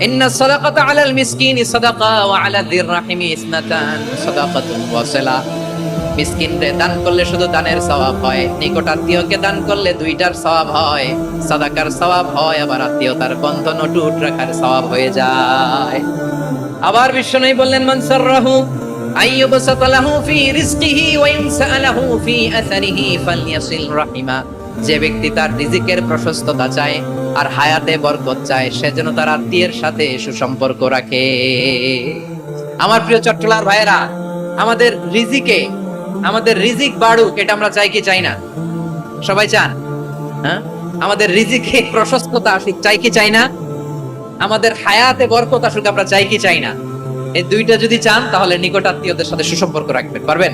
ইন্না সাদাকাতা আলাল মিসকিনি সাদাকা ওয়া আলা যির রাহিমি ইসনাতান সাদাকাতুন ওয়াসিলা। মিসকিনকে দান করলে শুধু দানের সওয়াব হয়, নিকট আত্মীয়কে দান করলে 2টার সওয়াব হয়, সাদাকার সওয়াব হয়, আবার আত্মীয়তার বন্ধন অটুট রাখার সওয়াব হয়ে যায়। আবার বিশ্বনবী বললেন মান সাররাহু আইয়ুবসাতা লাহু ফি রিজকিহি ওয়া ইনসালাহু ফি আসারিহি ফালইয়াসিল রাহিমা। যে ব্যক্তি তার রিজিকের প্রশস্ততা চায় আর হায়াতে বরকত চায়, সে যেন তার আত্মীয়ের সাথে সুসম্পর্ক রাখে। আমার প্রিয় চট্টলার ভাইয়েরা, আমাদের রিজিকে আমাদের রিজিক বাড়ুক, এটা আমরা চাই কি চাই না? সবাই চান? হ্যাঁ, আমাদের রিজিকে প্রশস্ততা আসুক, চাই কি চাই না? আমাদের হায়াতে বরকত আসুক, আমরা চাই কি চাই না? এই দুইটা যদি চান তাহলে নিকট আত্মীয়দের সাথে সুসম্পর্ক রাখবেন, পারবেন?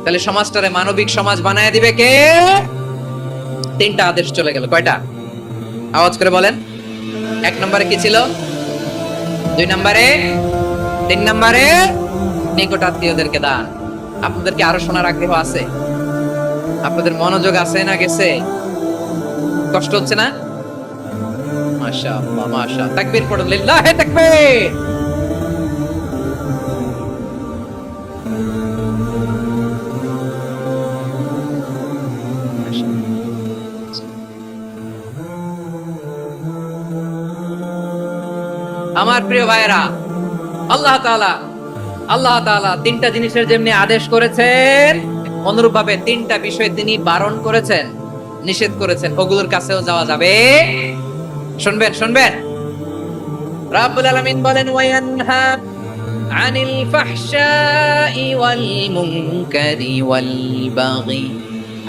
তাহলে সমাজটারে মানবিক সমাজ বানায় দিবে কে? তিনটা আদেশ চলে গেল। কয়টা? আওয়াজ করে বলেন। এক নম্বরে কি ছিল? দুই নম্বরে, তিন নম্বরে নিকট আত্মীয়দেরকে দান। আপনাদেরকে আরো শোনার আগ্রহ আছে? আপনাদের মনোযোগ আছে না গেছে? কষ্ট হচ্ছে না? মাশাআল্লাহ, মাশাআল্লাহ। তাকবীর পড়ুন, লিল্লাহি তাকবীর। আমার প্রিয় ভাইয়েরা, আল্লাহ তাআলা তিনটা জিনিসের যেমনি আদেশ করেছেন, অনুরূপভাবে তিনটা বিষয় তিনি বারণ করেছেন, নিষেধ করেছেন। ওগুলোর কাছেও যাওয়া যাবে। শুনবেন। রাব্বুল আলামিন বলেন, ওয়ায়ানহা আনিল ফাহশাই ওয়াল মুনকারি ওয়াল বাগি।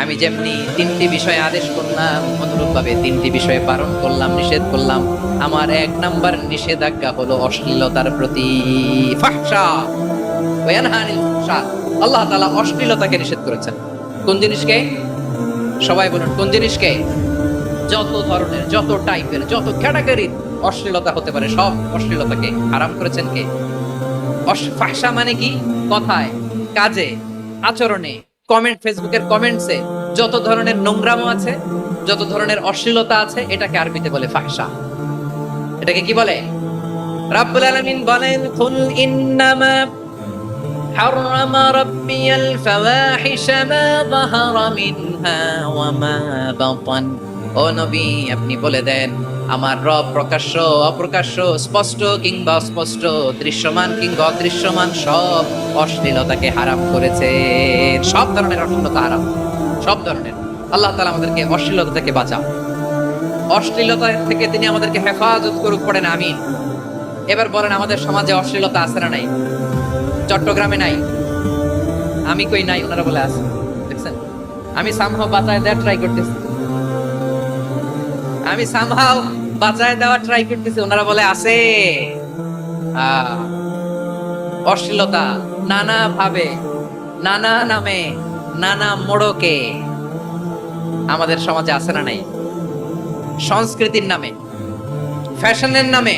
আমি যেমনি তিনটি বিষয়ে আদেশ করলাম, অনুরূপভাবে তিনটি বিষয়ে বারণ করলাম, নিষেধ করলাম। আমার এক নাম্বার নিষেধাজ্ঞা হলো অশ্লীলতার প্রতি। ফাহশা ওয়ায়ানহা আনিল ফাহশা, আল্লাহ তাআলা অশ্লীলতাকে নিষেধ করেছেন। কোন জিনিসকে? সবাই বলুন, কোন জিনিসকে? যত ধরনের, যত টাইপের, যত ক্যাটাগরির অশ্লীলতা হতে পারে, সব অশ্লীলতাকে হারাম করেছেন কে? ফাহশা মানে কি? কথায়, কাজে, আচরণে, কমেন্ট, ফেসবুকের কমেন্টসে যত ধরনের নোংরামো আছে, যত ধরনের অশ্লীলতা আছে, এটাকে আরবিতে বলে ফাহশা। এটাকে কি বলে? রাব্বুল আলামিন বলেন, কুল ইন্নামা হারামা রাব্বিয়াল ফাওয়াহিশা মা যাহারা মিনহা ওয়া মা বাতান। ও নবী, আপনি বলে দেন, আমার রব প্রকাশ্য, অপ্রকাশ্য, স্পষ্ট কিংবা অস্পষ্ট, দৃশ্যমান কিংবা অদৃশ্যমান সব অশ্লীলতাকে হারাম করেছে। সব ধরনের অশ্লীলতা হারাম, সব ধরনের। আল্লাহ তাআলা আমাদেরকে অশ্লীলতা থেকে বাঁচান, অশ্লীলতা থেকে তিনি আমাদেরকে হেফাজত করুক, পড়েন আমিন। এবার বলেন, আমাদের সমাজে অশ্লীলতা আছে না নাই? চট্টগ্রামে নাই? আমি কই নাই, ওনারা বলে আছে। দেখছেন, আমি সামহাও বাঁচায় দেওয়ার ট্রাই করতেছি, ওনারা বলে আছে। অশ্লীলতা নানা ভাবে, নানা নামে, নানা মোড়কে আমাদের সমাজে আছে না নাই? সংস্কৃতির নামে, ফ্যাশনের নামে,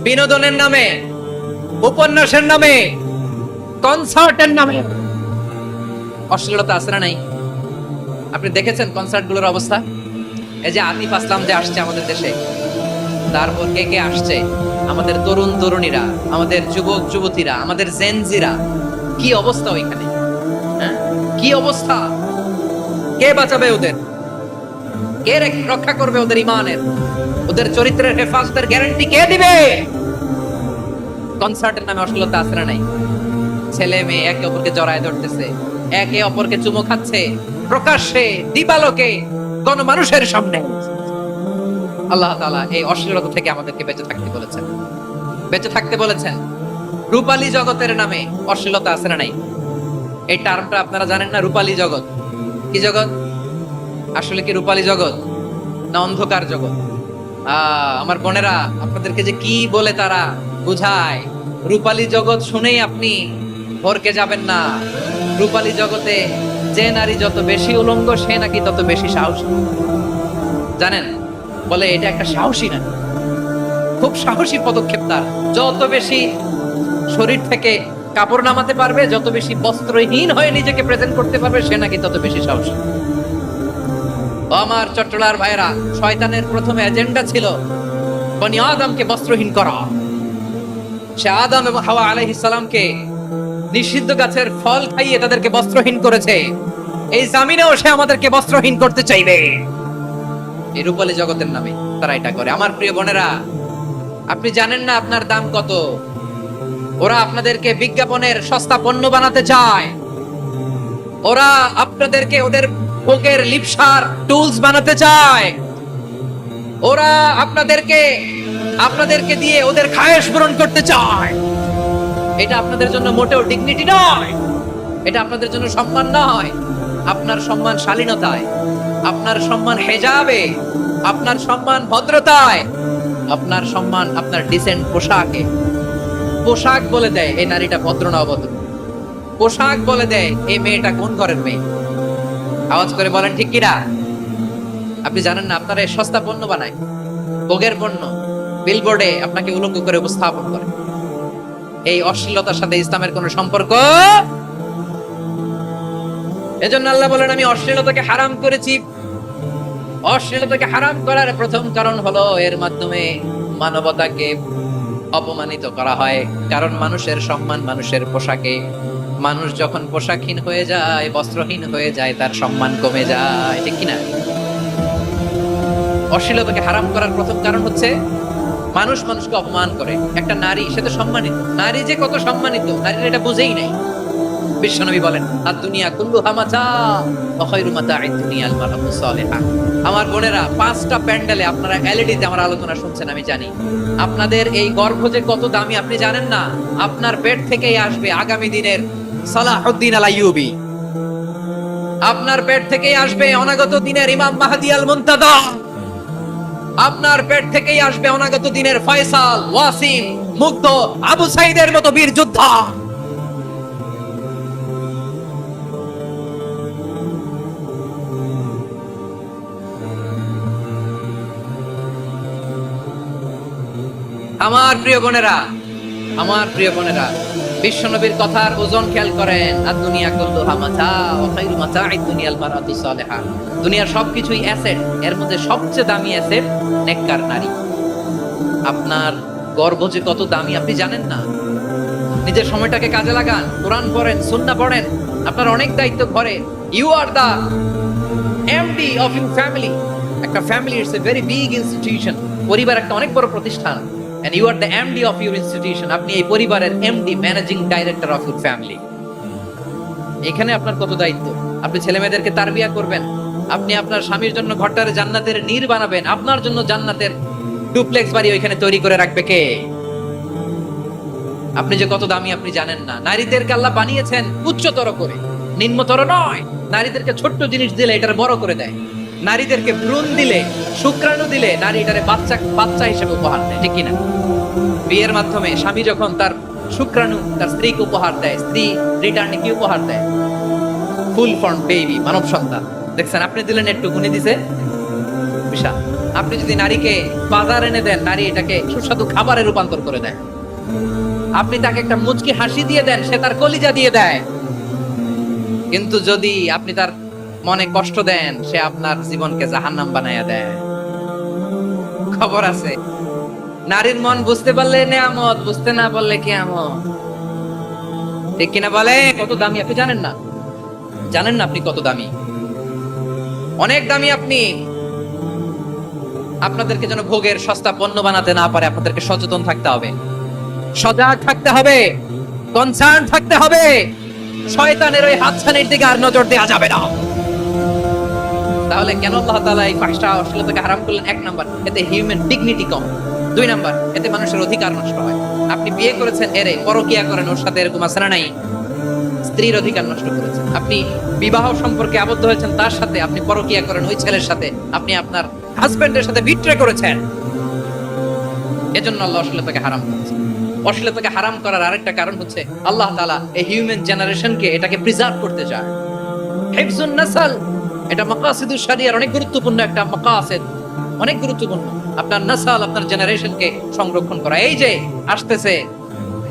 বিনোদনের নামে, উপন্যাসের নামে, কনসার্টের নামে অশ্লীলতা আছে না নাই? আপনি দেখেছেন কনসার্ট গুলোর অবস্থা? এই যে আতিফ আসলাম যে আসছে আমাদের দেশে, তারপর কে কে আসছে? আমাদের তরুণ তরুণীরা, আমাদের যুবক যুবতীরা, আমাদের জেনজিরা। কি অবস্থা ওইখানে? কি অবস্থা? কে বাঁচাবে ওদের? কে রক্ষা করবে ওদের ইমানের, ওদের চরিত্রের হেফাজতের গ্যারান্টি কে দিবে? কনসার্টের নামে অশ্লীলতা আছে না নাই? ছেলে মেয়ে একে অপরকে জড়ায় ধরতেছে, একে অপরকে চুমো খাচ্ছে, প্রকাশ্যে, দিবালোকে, গণমানুষের সামনে। আল্লাহ তাআলা এই অশ্লীলতা থেকে আমাদেরকে বেঁচে থাকতে বলেছেন, বেঁচে থাকতে বলেছেন। রূপালী জগতের নামে অশ্লীলতা আছে না নাই? এই টার্মটা আপনারা জানেন না? রূপালী জগৎ কি জগৎ? আসলে কি রূপালী জগৎ না অন্ধকার জগৎ? আমার বোনেরা, আপনাদেরকে যে কি বলে তারা বুঝায়, রূপালী জগৎ শুনেই আপনি ভরকে যাবেন না। রূপালী জগতে যে নারী যত বেশি উলঙ্গ, সে নাকি তত বেশি সাহসী। জানেন, বলে এটা একটা সাহসী না, খুব সাহসী পদক্ষেপ তার। যত বেশি শরীর থেকে কাপড় নামাতে পারবে, যত বেশি বস্ত্রহীন হয়ে নিজেকে প্রেজেন্ট করতে পারবে, সে নাকি তত বেশি সাহসী। আমার চট্টলার ভাইয়েরা, শয়তানের প্রথম এজেন্ডা ছিল বনি আদমকে বস্ত্রহীন করা। সে আদম এবং হাওয়া আলাইহিস সালামকে নিষিদ্ধ গাছের ফল খাইয়ে তাদেরকে বস্ত্রহীন করেছে। এই জামিনেও সে আমাদেরকে বস্ত্রহীন করতে চাইবে। এই রূপালী জগতের নামে তারা এটা করে। আমার প্রিয় বোনেরা, আপনি জানেন না আপনার দাম কত? ওরা আপনাদেরকে বিজ্ঞাপনের সস্তা পণ্য বানাতে চায়। ওরা আপনাদেরকে ওদের ভোগের লিপসার টুলস বানাতে চায়। ওরা আপনাদেরকে দিয়ে ওদের খায়েশ পূরণ করতে চায়। এটা আপনাদের জন্য মোটেও ডিগনিটি নয়, এটা আপনাদের জন্য সম্মান নয়। আপনার সম্মান শালীনতায়, আপনার সম্মান হেজাবে, আপনার সম্মান ভদ্রতায়, আপনার সম্মান আপনার ডিসেন্ট পোশাকে। পোশাক বলে দেয় এই নারীটা ভদ্র না অভদ্র। পোশাক বলে দেয় এই মেয়েটা কোন ঘরের মেয়ে। আওয়াজ করে বলেন ঠিক কিনা? আপনি জানেন না আপনারা এই সস্তা পণ্য বানায়, ভোগের পণ্য, বিলবোর্ডে আপনাকে উলঙ্গ করে উপস্থাপন করে। এই অশ্লীলতার সাথে ইসলামের কোনো সম্পর্ক। এজন্য আল্লাহ বলেন আমি অশ্লীলতাকে হারাম করেছি। অশ্লীলতাকে হারাম করার প্রথম কারণ হলো এর মাধ্যমে মানবতাকে অপমানিত করা হয়। কারণ মানুষের সম্মান মানুষের পোশাকে। মানুষ যখন পোশাকহীন হয়ে যায়, বস্ত্রহীন হয়ে যায়, তার সম্মান কমে যায়, ঠিক কিনা? অশ্লীলতাকে হারাম করার প্রথম কারণ হচ্ছে মানুষ মানুষকে অপমান করে। একটা নারী, সে তো সম্মানিত। নারী যে কত সম্মানিত নারীরা এটা বুঝেই নাই। বিশ্বনবী বলেন আদ-দুনিয়া কুল্লুহা মাতা ওয়া খায়রু মাতা'আদ দুনিয়াল মারআতু সালিহা। আমার বোনেরা, 5টা প্যান্ডেলে আপনারা এলইডিতে আমার আলোচনা শুনছেন, আমি জানি। আপনাদের এই গর্ভ যে কত দামি আপনি জানেন না। আপনার পেট থেকেই আসবে আগামী দিনের সালাহুদ্দিন আল আইয়ুবী। আপনার পেট থেকেই আসবে অনাগত দিনের ইমাম মাহদী আল মুনতাদা। আপনার পেট থেকেই আসবে অনাগত দিনের ফয়সাল, ওয়াসিম, মুগ্ধ, আবু সাইদের মতো বীর যোদ্ধা। আমার প্রিয় বোনেরা, আমার প্রিয় বোনেরা, বিশ্বনবীর কথার ওজন খেয়াল করেন। আদ-দুনিয়া কুল্লুহা মাতা ওয়া খায়রু মাতা'আদ দুনিয়াল মারআতু সালিহা। দুনিয়ার সবকিছুই অ্যাসেট, এর মধ্যে সবচেয়ে দামি অ্যাসেট নেককার নারী। আপনার গর্ভ যে কত দামি আপনি জানেন না। নিজের সময়টাকে কাজে লাগান, কোরআন পড়েন, সুন্নাহ পড়েন। আপনার অনেক দায়িত্ব ঘরে। You are the MD of your family. একটা family it's a very big institution. পরিবার একটা অনেক বড় প্রতিষ্ঠান। And you are the MD of your institution. আপনি এই পরিবারের MD, managing director of your family. এখানে আপনার কত দায়িত্ব। আপনি ছেলে মেয়েদেরকে তারবিয়া করবেন। আপনি আপনার স্বামীর জন্য ঘরটারে জান্নাতের নীর বানাবেন। আপনার জন্য জান্নাতের ডুপ্লেক্স বাড়ি ওইখানে তৈরি করে রাখবে কে? আপনি যে কত দামি আপনি জানেন না। নারীদেরকে আল্লাহ বানিয়েছেন উচ্চতর করে, নিম্নতর নয়। নারীদেরকে ছোট্ট জিনিস দিলে এটার বড় করে দেয়। নারীদেরকে ভ্রূণ দিলে, শুক্রাণু দিলে নারী এটারে বাচ্চা হিসেবে উপহার দেয়, ঠিক কিনা? বিয়ের মাধ্যমে স্বামী যখন তার শুক্রাণু তার স্ত্রীকে উপহার দেয়, স্ত্রী রিটার্নে কি উপহার দেয়? ফুল ফর্ম বেবি, মানব সন্তান। দেখছেন, আপনি দিলেন একটু, গুণে দিছে বিশাল। আপনি যদি নারীকে বাজার এনে দেন, নারী এটাকে সুস্বাদু খাবারে রূপান্তর করে দেয়। আপনি তাকে একটা মুচকি হাসি দিয়ে দেন, সে তার কলিজা দিয়ে দেয়। কিন্তু যদি আপনি তার মনে কষ্ট দেন, সে আপনার জীবনকে জাহান্নাম বানায়া দেয়। খবর আছে, নারীর মন বুঝতে পারলে নেয়ামত, বুঝতে না পারলে কিয়ামত, ঠিক কিনা? বলে কত দামি আপনি জানেন না। জানেন না আপনি কত দামি, অনেক দামি আপনি। আপনাদেরকে যেন ভোগের সস্তা পণ্য বানাতে না পারে, আপনাদেরকে সচেতন থাকতে হবে, সজাগ থাকতে হবে, কনসার্ন থাকতে হবে। শয়তানের ওই হাতছানির দিকে আর নজর দেওয়া যাবে না। তাহলে কেন আল্লাহ তাআলা এই 5টা অশ্লীলতাকে হারাম করলেন? 1 নাম্বার, এতে হিউম্যান ডিগনিটি কম। 2 নাম্বার, এতে মানুষের অধিকার নষ্ট হয়। আপনি বিয়ে করেছেন, এরে পরকিয়া করেন, ওর সাথে এরকম আছে না নাই? স্ত্রীর অধিকার নষ্ট করেছেন। আপনি বিবাহ সম্পর্কে আবদ্ধ হয়েছেন তার সাথে, আপনি পরকিয়া করেন ওই ছেলের সাথে, আপনি আপনার হাজবেন্ডের সাথে বিট্রে করেছেন। এজন্য আল্লাহ অশ্লীলতাকে হারাম করেছেন। অশ্লীলতাকে হারাম করার আরেকটা কারণ হচ্ছে আল্লাহ তাআলা এই হিউম্যান জেনারেশনকে এটাকে প্রিজার্ভ করতে চায়। হিফজুন নাসল, এটা মাকাসিদুশ শরিয়ার অনেক গুরুত্বপূর্ণ একটা মাকাসিদ, অনেক গুরুত্বপূর্ণ। আপনার নাসল, আপনার জেনারেশনকে সংরক্ষণ করা। এই যে আসতেছে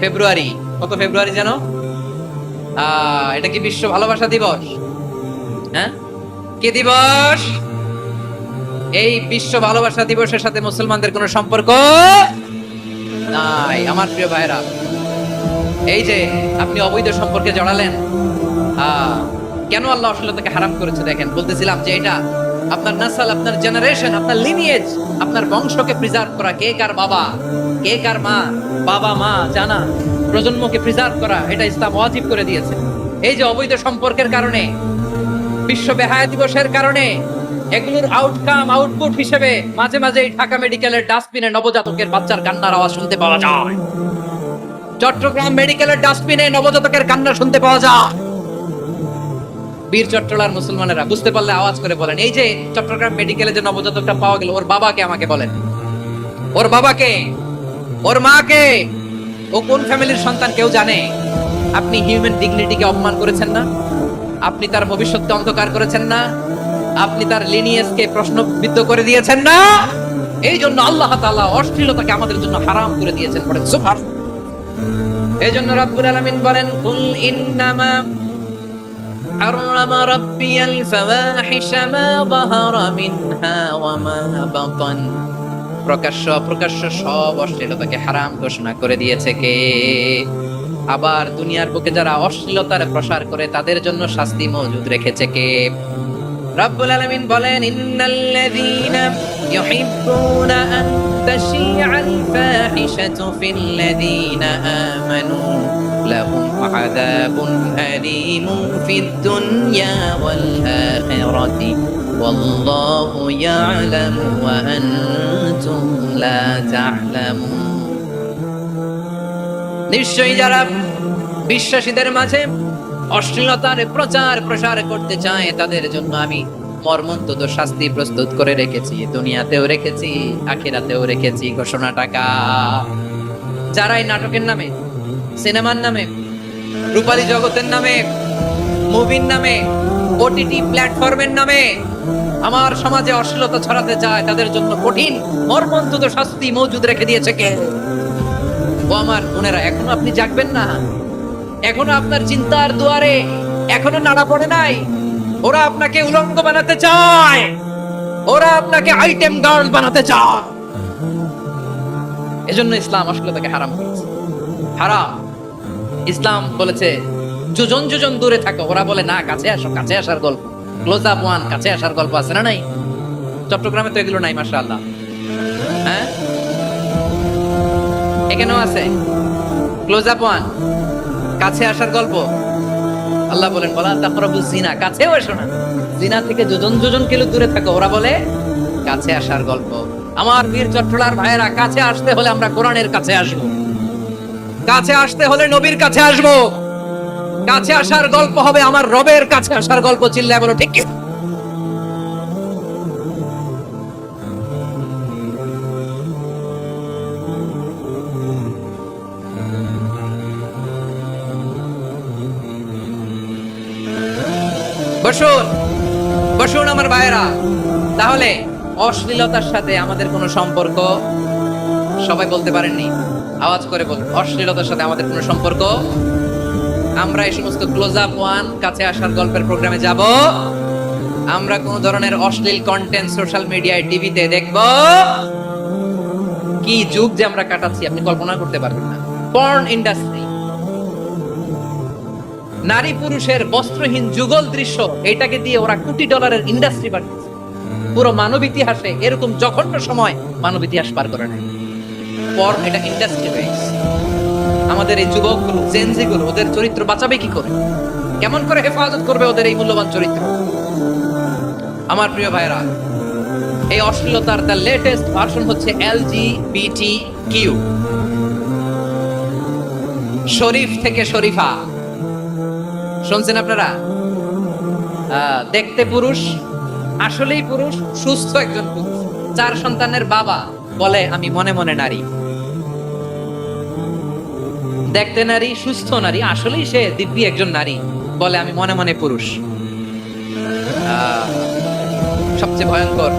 ফেব্রুয়ারি, কত ফেব্রুয়ারি জানো? এটা কি বিশ্ব ভালোবাসা দিবস? হ্যাঁ, কি দিবস? এই বিশ্ব ভালোবাসা দিবসের সাথে মুসলমানদের কোনো সম্পর্ক নাই। আমার প্রিয় ভাইরা, এই যে আপনি অবৈধ সম্পর্কে জড়ালেন, কেন আল্লাহ অশ্লীলতাকে হারাম করেছে দেখেন। বলতেছিলাম যে এটা আপনার নাসল, আপনার জেনারেশন, আপনার লিনিয়েজ, আপনার বংশকে প্রিজার্ভ করা। কে কার বাবা, কে কার মা, বাবা মা জানা, প্রজন্মকে প্রিজার্ভ করা, এটা ইসলাম ওয়াজিব করে দিয়েছে। এই যে অবৈধ সম্পর্কের কারণে, বিশ্ব বেহায়া দিবসের কারণে, এগুলোর আউটপুট হিসেবে মাঝে মাঝে ঢাকা মেডিকেলের ডাস্টবিনে নবজাতকের বাচ্চার কান্নার আওয়াজ শুনতে পাওয়া যায়। চট্টগ্রাম মেডিকেলের ডাস্টবিনে নবজাতকের কান্না শুনতে পাওয়া যায়। বীর চট্টলার মুসলমানেরা বুঝতে পারলে আওয়াজ করে বলেন, এই যে চট্টগ্রাম মেডিকেলে যে নবজাতকটা পাওয়া গেল, ওর বাবাকে আমাকে বলেন, ওর বাবাকে, ওর মাকে, ও কোন ফ্যামিলির সন্তান কেউ জানে? আপনি হিউম্যান ডিগনিটিকে অপমান করেছেন না? আপনি তার ভবিষ্যৎকে অন্ধকার করেছেন না? আপনি তার লিনিয়েজকে প্রশ্নবিদ্ধ করে দিয়েছেন না? এই জন্য আল্লাহ তাআলা অশ্লীলতাকে আমাদের জন্য হারাম করে দিয়েছেন। পড়েন সুবহানাল্লাহ। এই জন্য রব্বুল আলামিন বলেন, কুল ইন্নামা হারামা রাব্বিয়াল ফাওয়াহিশা মা যাহারা মিনহা ওয়া মা বাতান। প্রকাশ্য অপ্রকাশ্য সব অশ্লীলতাকে হারাম ঘোষণা করে দিয়েছে কে? আবার দুনিয়ার বুকে যারা অশ্লীলতার প্রসার করে তাদের জন্য শাস্তি মজুদ রেখেছে কে? রব্বুল আলামিন বলেন, ইন্নাল্লাযীনা ইউহিব্বুনা আন তাশিআল ফাহিশাতু ফিল্লাযীনা আমানু লাহুম আযাবুন আলীমুন ফিদ দুনিয়া ওয়াল আখিরাতি ওয়াল্লাহু ইয়া'লামু ওয়া আনতুম লা তা'লামুন। নিশ্চয়ই যারা বিশ্বাসীদের মাঝে অশ্লীলতার প্রচার প্রসার করতে চায় তাদের জন্য আমি মর্মন্তুদ শাস্তি প্রস্তুত করে রেখেছি, দুনিয়াতেও রেখেছি, আখিরাতেও রেখেছি। ঘোষণা টাকা যারা এই নাটকের নামে, সিনেমার নামে, রূপালী জগতের নামে, মুভির নামে, ওটিটি প্ল্যাটফর্মের নামে আমার সমাজে অশ্লীলতা ছড়াতে চায় তাদের জন্য কঠিন মর্মন্তুদ শাস্তি মজুদ রেখে দিয়েছে কে? ও আমার বোনেরা, এখনো আপনি জাগবেন না? এখনো আপনার চিন্তার দুয়ারে এখনো নাড়া পড়ে নাই? ওরা আপনাকে উলঙ্গ বানাতে চায়, ওরা আপনাকে আইটেম গার্ল বানাতে চায়। এজন্য ইসলাম অশ্লীলতাকে হারাম করেছে। হারাম। ইসলাম বলেছে যোজন যোজন দূরে থাকো। ওরা বলে না, কাছে আসো, কাছে আসার গল্প, ক্লোজ আপ ওয়ান, কাছে আসার গল্প আছে না? নাই? চট্টগ্রামে তো এগুলো নাই, মাশাআল্লাহ। হ্যাঁ, এখানেও আছে ক্লোজ আপ ওয়ান, কাছে আসার গল্প। আল্লাহ বলেন, বলা তাকরাবু জিনা, কাছেও এসো না, জিনা থেকে যোজন যোজন কিলো দূরে থাকো। ওরা বলে কাছে আসার গল্প। আমার বীর চট্টলার ভাইয়েরা, কাছে আসতে হলে আমরা কোরআনের কাছে আসব, কাছে আসতে হলে নবীর কাছে আসব, কাছে আসার গল্প হবে আমার রবের কাছে আসার গল্প। চিল্লায় বলো ঠিক কি? বসুন, বসুন আমার ভাইয়েরা। তাহলে অশ্লীলতার সাথে আমাদের কোনো সম্পর্ক? সবাই বলতে পারেননি, আওয়াজ করে বলুন, অশ্লীলতার সাথে আমাদের কোনো সম্পর্ক? আমরা এই সমস্ত ক্লোজ আপ ওয়ান, কাছে আসার গল্পের প্রোগ্রামে যাব? আমরা কোন ধরনের অশ্লীল কন্টেন্ট সোশ্যাল মিডিয়ায়, টিভিতে দেখব? কি যুগ যে আমরা কাটাচ্ছি আপনি কল্পনা করতে পারবেন না। পর্ন ইন্ডাস্ট্রি, নারী পুরুষের বস্ত্রহীন যুগল দৃশ্য, এটাকে দিয়ে ওরা কোটি ডলারের ইন্ডাস্ট্রি বানিয়েছে। পুরো মানব ইতিহাসে এরকম জঘন্য সময় মানব ইতিহাস পার করে নাই। পর্ন এটা ইন্ডাস্ট্রি হয়েছে। আমাদের এই যুবকগুলো, জেনজি গুলো, ওদের চরিত্র বাঁচাবে কি করে? কেমন করে হেফাজত করবে ওদের এই মূল্যবান চরিত্র? আমার প্রিয় ভাইরা, এই অশ্লীলতার দ্য লেটেস্ট ভার্সন হচ্ছে LGBT-Q, শরীফ থেকে শরীফা। শুনছেন আপনারা? দেখতে পুরুষ, আসলেই পুরুষ, সুস্থ একজন পুরুষ, 4 সন্তানের বাবা, বলে আমি মনে মনে নারী। দেখতে নারী, সুস্থ নারী, আসলেই সে দিব্যি একজন নারী, বলে আমি মনে মনে পুরুষ। সবচেয়ে ভয়ঙ্কর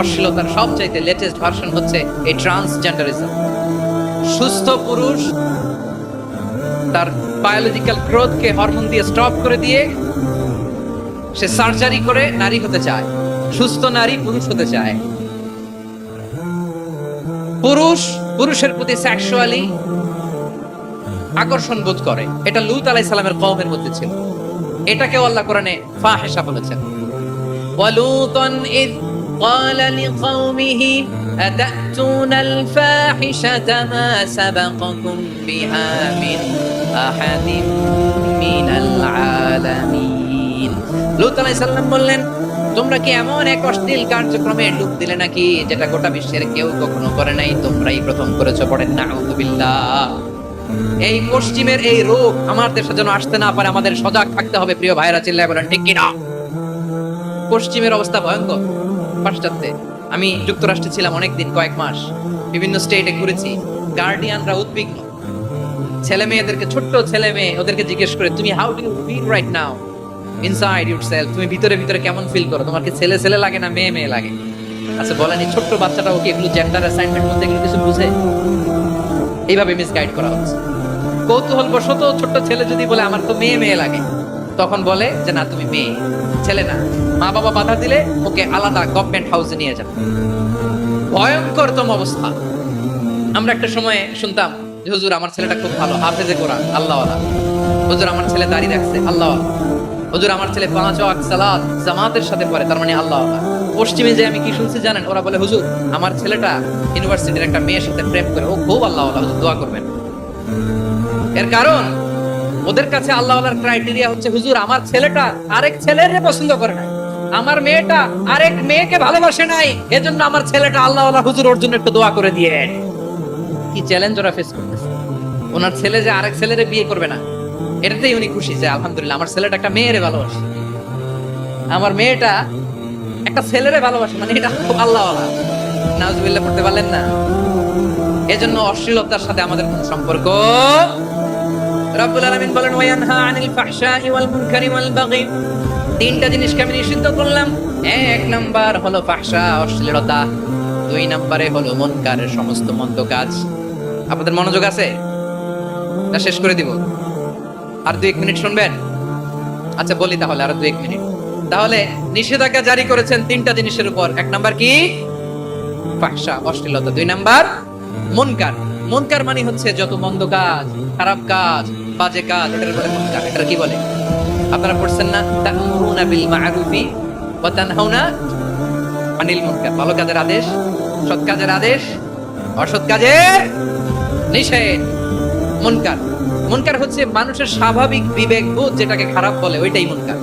অশ্লীলতার সবচাইতে লেটেস্ট ভার্সন হচ্ছে এই ট্রান্সজেন্ডারিজম। সুস্থ পুরুষ তার বায়োলজিক্যাল গ্রোথকে হরমোন দিয়ে স্টপ করে দিয়ে সে সার্জারি করে নারী হতে চায়। সুস্থ নারী পুরুষ হতে চায়। পুরুষ পুরুষের প্রতি সেক্সুয়ালি আকর্ষণ বোধ করে। এটা লূত আলাইহিস সালামের কওমের মধ্যে ছিল। এটাকেও আল্লাহ কোরআনে ফাহিশা বলেছেন। ওয়ালুতান ইয ক্বালা লিকাওমিহি আতাতুনাল ফাহিশাতা মা সাবাকাকুম বিহা মিন আহাদিন মিনাল আলামিন। লূত আলাইহিস সালাম বললেন, তোমরা কি এমন এক অশ্লীল কার্যক্রমে ডুব দিলে নাকি যেটা গোটা বিশ্বের কেউ কখনো করে নাই? তোমরাই প্রথম করেছো। পড়েন নাউযুবিল্লাহ। এই পশ্চিমের এই রোগ আমার দেশে যেন আসতে না পারে, আমাদের সজাগ থাকতে হবে। প্রিয় ভাইরা, চিল্লায় বলেন ঠিক কিনা? পশ্চিমের অবস্থা ভয়ঙ্কর। পাশ্চাত্যে আমি যুক্তরাষ্ট্রে ছিলাম অনেকদিন, কয়েক মাস, বিভিন্ন স্টেটে ঘুরেছি। গার্ডিয়ানরা উদ্বিগ্ন, ছেলে মেয়েদেরকে, ছোট্ট ছেলে মেয়ে, ওদেরকে জিজ্ঞেস করে, তুমি how do you feel right now inside yourself? তুমি ভিতরে ভিতরে কেমন ফিল করো? তোমার কি ছেলে ছেলে লাগে না মেয়ে মেয়ে লাগে? আচ্ছা বলেন, এই ছোট্ট বাচ্চাটা ওকে এগুলো জেন্ডার অ্যাসাইনমেন্ট মধ্যে এগুলো কিছু বুঝে? এইভাবে মিসগাইড করা হচ্ছে। কৌতূহল বশত ছোট্ট ছেলে যদি বলে আমার তো মেয়ে মেয়ে লাগে, তখন বলে যে না তুমি মেয়ে, ছেলে না। মা বাবা বাধা দিলে ওকে আলাদা গভর্নমেন্ট হাউসে নিয়ে যাবে। ভয়ঙ্করতম অবস্থা। আমরা একটা সময় শুনতাম যে হুজুর আমার ছেলেটা খুব ভালো, হাফেজে কোরআন, আল্লাহওয়ালা। হুজুর আমার ছেলে দাঁড়িয়ে রাখছে, আল্লাহওয়ালা। হুজুর আমার ছেলে 5 ওয়াক্ত সালাত জামাতের সাথে পড়ে, তার মানে আল্লাহওয়ালা। পশ্চিমে যে আমি কি শুনছি জানেন? ওরা বলে হুজুর আমার ছেলেটা ইউনিভার্সিটির একটা মেয়ের সাথে প্রেম করে, ও খুব আল্লাহওয়ালা, হুজুর দোয়া করবেন। এর কারণ ওদের কাছে আল্লাহওয়ালার ক্রাইটেরিয়া হচ্ছে হুজুর আমার ছেলেটা আরেক ছেলের পছন্দ করে না, আমার মেয়েটা আরেক মেয়েকে ভালোবাসে নাই, এজন্য আমার ছেলেটা আল্লাহওয়ালা, হুজুর ওর জন্য একটু দোয়া করে দিয়ে। কি চ্যালেঞ্জ ওরা ফেস করতেছে! ওনার ছেলে যে আরেক ছেলেরে বিয়ে করবে না, এটাতেই উনি খুশি যে আলহামদুলিল্লাহ আমার ছেলেটা একটা মেয়েরে ভালোবাসে, আমার মেয়েটা একটা ছেলেরে ভালোবাসে, মানে এটা খুব আল্লাহওয়ালা। নাউজুবিল্লাহ পড়তে পারলেন না? এজন্য অশ্লীলতার সাথে আমাদের কোন সম্পর্ক। রব্বুল আলামিন বলেন ওয়ায়ানহা আনিল ফাহশাই ওয়াল মুনকারি ওয়াল বাগি। তিনটা জিনিসকে আমি নিষিদ্ধ করলাম। এক নাম্বার হলো ফাহশা, অশ্লীলতা। 2 নম্বরে হলো মুনকারের সমস্ত মন্দ কাজ। আপনাদের মনোযোগ আছে না? শেষ করে দিব, আর 2-1 মিনিট শুনবেন? আচ্ছা বলি তাহলে, আর 2-1 মিনিট। তাহলে নিষেধাজ্ঞা জারি করেছেন 3টা জিনিসের উপর। 1 নাম্বার কি? ফাহশা, অশ্লীলতা। 2 নাম্বার মুনকার। মুনকার মানে হচ্ছে যত মন্দ কাজ, খারাপ কাজ, বাজে কাজ, এটার বলে মুনকার। এটা কি বলে? আপনারা পড়ছেন না? তা'মুরুনা বিল মা'রুফি ওয়া তানহাউনা আনিল মুনকার। ভালো কাজের আদেশ, সৎ কাজের আদেশ, অসৎ কাজের নিষেধ। মুনকার, মুনকার হচ্ছে মানুষের স্বাভাবিক বিবেক বোধ যেটাকে খারাপ বলে, ওইটাই মুনকার।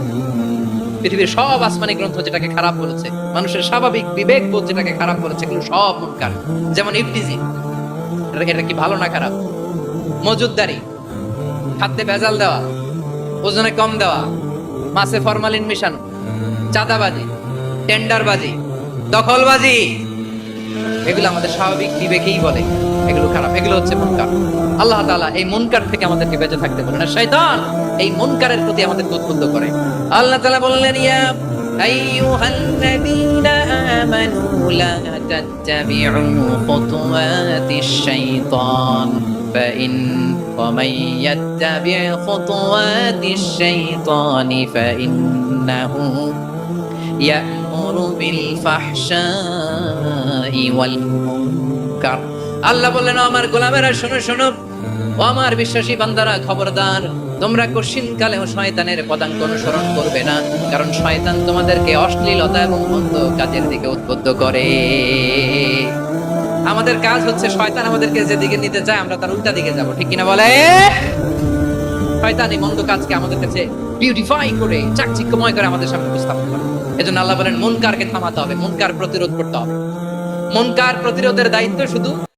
পৃথিবীর সব আসমানি গ্রন্থ যেটাকে খারাপ বলেছে, মানুষের স্বাভাবিক বিবেক বোধ যেটাকে খারাপ বলেছে, এগুলো সব মুনকার। যেমন ইফতিজি, এটা কি ভালো না খারাপ? মজুদদারি, খাদ্যে ভেজাল দেওয়া, ওজনে কম দেওয়া, মাছে ফরমালিন মিশানো, চাঁদাবাজি, টেন্ডারবাজি, দখলবাজি, এগুলো আমাদের স্বাভাবিক বিবেকেই বলে এগুলো খারাপ, এগুলো হচ্ছে মুনকার। আল্লাহ তাআলা এই মুনকার থেকে আমাদেরকে বেঁচে থাকতে বলেন, আর শয়তান এই মুনকারের প্রতি আমাদেরকে উদ্বুদ্ধ করে। আল্লাহ তাআলা বললেন ইয়া আইয়ুহাল্লাযীনা আমানু লা তাত্তাবি'উ খুতুওয়াতিশ শাইতান ফাইন ওয়া মান ইয়াত্তাবি' খুতুওয়াতিশ শাইতানি ফাইন্নাহু ইয়া'মুরু বিল ফাহশাই ওয়াল মুনকার। আল্লাহ বললেন আমার গোলামেরা শোনো শোনো, ও আমার বিশ্বাসী বান্দারা খবরদার, তোমরা কশিনকালেও শয়তানের পদাঙ্ক অনুসরণ করবে না, কারণ শয়তান তোমাদেরকে অশ্লীলতা এবং মন্দ কাজের দিকে উদ্বুদ্ধ করে। আমাদের কাজ হচ্ছে শয়তান আমাদেরকে যেদিকে নিতে চায় আমরা তার উল্টা দিকে যাব, ঠিক কিনা বলে? শয়তান এই মন্দ কাজকে আমাদের কাছে বিউটিফাই করে, চাকচিক্যময় করে আমাদের সামনে উপস্থাপন করে। এজন্য আল্লাহ বলেন মুনকারকে থামাতে হবে, মুনকার প্রতিরোধ করতে হবে। মুনকার প্রতিরোধের দায়িত্ব শুধু